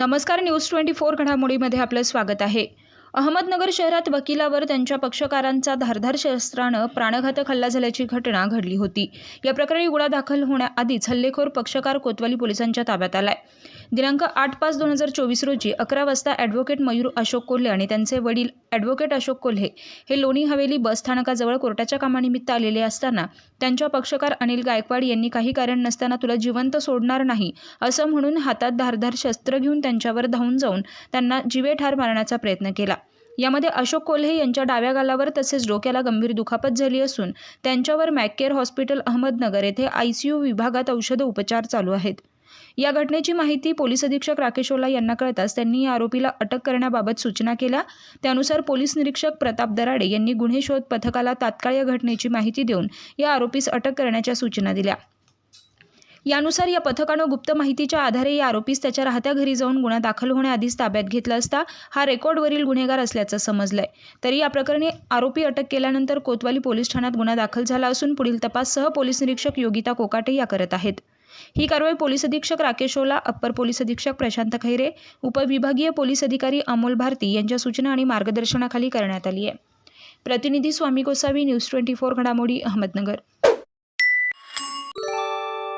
नमस्कार. न्यूज 24 घडामोडीमध्ये आपलं स्वागत आहे. अहमदनगर शहरात वकिलावर त्यांच्या पक्षकारांचा धारदार शस्त्रानं प्राणघातक हल्ला झाल्याची घटना घडली होती. या प्रकरणी गुन्हा दाखल होण्याआधीच हल्लेखोर पक्षकार कोतवाली पोलिसांच्या ताब्यात आलाय. दिनांक 8/5/2024 रोजी 11 वाजता ॲडव्होकेट मयूर अशोक कोल्हे आणि त्यांचे वडील ॲडव्होकेट अशोक कोल्हे हे लोणी हवेली बस स्थानकाजवळ कोर्टाच्या कामानिमित्त आलेले असताना त्यांच्या पक्षकार अनिल गायकवाड यांनी काही कारण नसताना तुला जिवंत सोडणार नाही असं म्हणून हातात धारदार शस्त्र घेऊन त्यांच्यावर धावून जाऊन त्यांना जीवेठार मारण्याचा प्रयत्न केला. यामध्ये अशोक कोल्हे यांच्या डाव्या गालावर तसेच डोक्याला गंभीर दुखापत झाली असून त्यांच्यावर मॅककेअर हॉस्पिटल अहमदनगर येथे ICU विभागात औषध उपचार चालू आहेत. या घटनेची माहिती पोलीस अधीक्षक राकेश ओला यांना कळताच त्यांनी या आरोपीला अटक करण्याबाबत सूचना केल्या. त्यानुसार पोलीस निरीक्षक प्रताप दराडे यांनी गुन्हे शोध पथकाला तात्काळ या घटनेची माहिती देऊन या आरोपीस अटक करण्याच्या सूचना दिल्या. यानुसार या पथकानं गुप्त माहितीच्या आधारे या आरोपीस त्याच्या राहत्या घरी जाऊन गुन्हा दाखल होण्याआधीच ताब्यात घेतला असता हा रेकॉर्डवरील गुन्हेगार असल्याचं समजलंय. तरी या प्रकरणी आरोपी अटक केल्यानंतर कोतवाली पोलीस ठाण्यात गुन्हा दाखल झाला असून पुढील तपास पोलीस निरीक्षक योगिता कोकाटे या करत आहेत. ही कारवाई पोलीस अधीक्षक राकेश ओला, अप्पर पोलीस अधीक्षक प्रशांत खैरे, उपविभागीय पोलीस अधिकारी अमोल भारती यांच्या सूचना आणि मार्गदर्शनाखाली करण्यात आली आहे. प्रतिनिधी स्वामी गोसावी, न्यूज 24 घडामोडी, अहमदनगर.